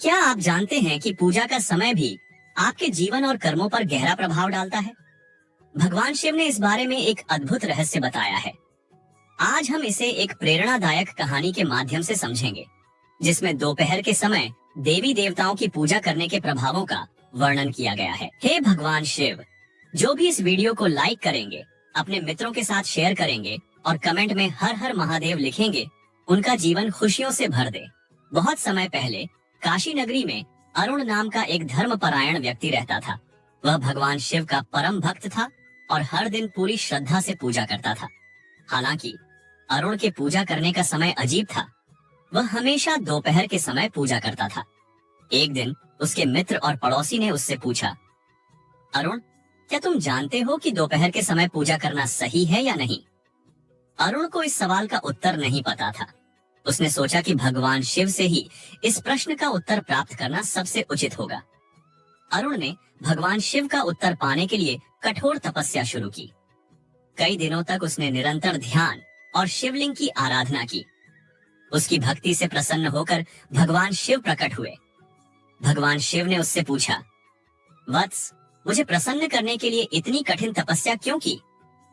क्या आप जानते हैं कि पूजा का समय भी आपके जीवन और कर्मों पर गहरा प्रभाव डालता है? भगवान शिव ने इस बारे में एक अद्भुत रहस्य बताया है। आज हम इसे एक प्रेरणादायक कहानी के माध्यम से समझेंगे, जिसमें दोपहर के समय देवी देवताओं की पूजा करने के प्रभावों का वर्णन किया गया है। हे भगवान शिव, जो भी इस वीडियो को लाइक करेंगे, अपने मित्रों के साथ शेयर करेंगे और कमेंट में हर हर महादेव लिखेंगे, उनका जीवन खुशियों से भर दे। बहुत समय पहले काशी नगरी में अरुण नाम का एक धर्मपरायण व्यक्ति रहता था। वह भगवान शिव का परम भक्त था और हर दिन पूरी श्रद्धा से पूजा करता था। हालांकि अरुण के पूजा करने का समय अजीब था। वह हमेशा दोपहर के समय पूजा करता था। एक दिन उसके मित्र और पड़ोसी ने उससे पूछा, अरुण, क्या तुम जानते हो कि दोपहर के समय पूजा करना सही है या नहीं? अरुण को इस सवाल का उत्तर नहीं पता था। उसने सोचा कि भगवान शिव से ही इस प्रश्न का उत्तर प्राप्त करना सबसे उचित होगा। अरुण ने भगवान शिव का उत्तर पाने के लिए कठोर तपस्या शुरू की। कई दिनों तक उसने निरंतर ध्यान और शिवलिंग की आराधना की। उसकी भक्ति से प्रसन्न होकर भगवान शिव प्रकट हुए। भगवान शिव ने उससे पूछा, वत्स, मुझे प्रसन्न करने के लिए इतनी कठिन तपस्या क्यों की?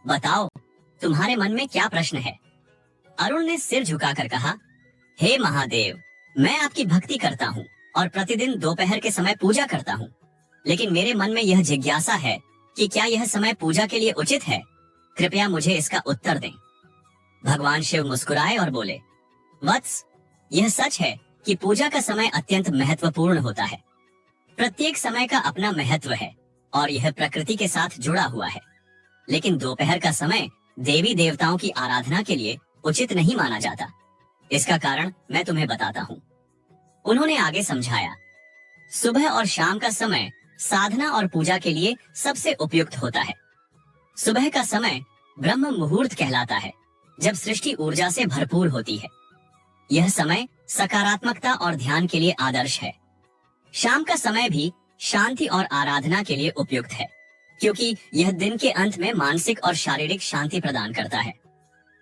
बताओ, तुम्हारे मन में क्या प्रश्न है? अरुण ने सिर झुकाकर कहा, हे महादेव, मैं आपकी भक्ति करता हूँ और प्रतिदिन दोपहर के समय पूजा करता हूँ, लेकिन मेरे मन में यह जिज्ञासा है कि क्या यह समय पूजा के लिए उचित है? कृपया मुझे इसका उत्तर दें। भगवान शिव मुस्कुराए और बोले, वत्स, यह सच है कि पूजा का समय अत्यंत महत्वपूर्ण होता है। प्रत्येक समय का अपना महत्व है और यह प्रकृति के साथ जुड़ा हुआ है, लेकिन दोपहर का समय देवी देवताओं की आराधना के लिए उचित नहीं माना जाता। इसका कारण मैं तुम्हें बताता हूँ। उन्होंने आगे समझाया, सुबह और शाम का समय साधना और पूजा के लिए सबसे उपयुक्त होता है। सुबह का समय ब्रह्म मुहूर्त कहलाता है, जब सृष्टि ऊर्जा से भरपूर होती है। यह समय सकारात्मकता और ध्यान के लिए आदर्श है। शाम का समय भी शांति और आराधना के लिए उपयुक्त है, क्योंकि यह दिन के अंत में मानसिक और शारीरिक शांति प्रदान करता है।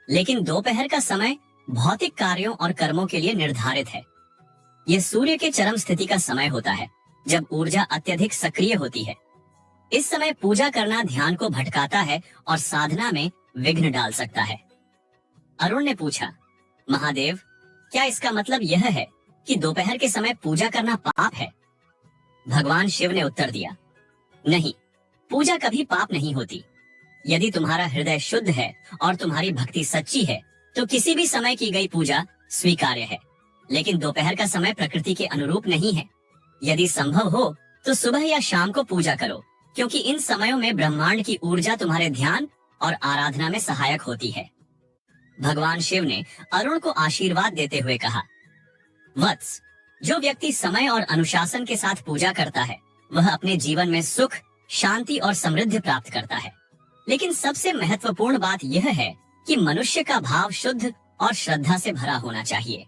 लेकिन दोपहर का समय भौतिक कार्यों और कर्मों के लिए निर्धारित है। यह सूर्य के चरम स्थिति का समय होता है, जब ऊर्जा अत्यधिक सक्रिय होती है। इस समय पूजा करना ध्यान को भटकाता है और साधना में विघ्न डाल सकता है। अरुण ने पूछा, महादेव, क्या इसका मतलब यह है कि दोपहर के समय पूजा करना पाप है? भगवान शिव ने उत्तर दिया, नहीं, पूजा कभी पाप नहीं होती। यदि तुम्हारा हृदय शुद्ध है और तुम्हारी भक्ति सच्ची है, तो किसी भी समय की गई पूजा स्वीकार्य है। लेकिन दोपहर का समय प्रकृति के अनुरूप नहीं है। यदि संभव हो तो सुबह या शाम को पूजा करो, क्योंकि इन समयों में ब्रह्मांड की ऊर्जा तुम्हारे ध्यान और आराधना में सहायक होती है। भगवान शिव ने अरुण को आशीर्वाद देते हुए कहा, वत्स, जो व्यक्ति समय और अनुशासन के साथ पूजा करता है, वह अपने जीवन में सुख, शांति और समृद्धि प्राप्त करता है। लेकिन सबसे महत्वपूर्ण बात यह है कि मनुष्य का भाव शुद्ध और श्रद्धा से भरा होना चाहिए।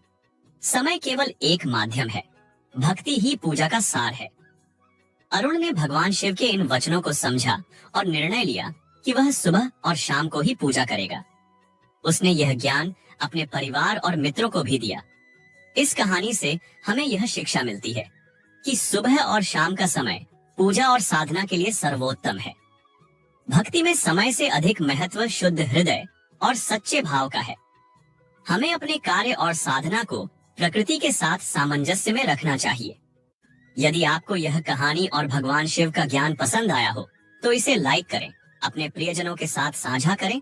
समय केवल एक माध्यम है, भक्ति ही पूजा का सार है। अरुण ने भगवान शिव के इन वचनों को समझा और निर्णय लिया कि वह सुबह और शाम को ही पूजा करेगा। उसने यह ज्ञान अपने परिवार और मित्रों को भी दिया। इस कहानी से हमें यह शिक्षा मिलती है कि सुबह और शाम का समय पूजा और साधना के लिए सर्वोत्तम है। भक्ति में समय से अधिक महत्व शुद्ध हृदय और सच्चे भाव का है। हमें अपने कार्य और साधना को प्रकृति के साथ सामंजस्य में रखना चाहिए। यदि आपको यह कहानी और भगवान शिव का ज्ञान पसंद आया हो, तो इसे लाइक करें, अपने प्रियजनों के साथ साझा करें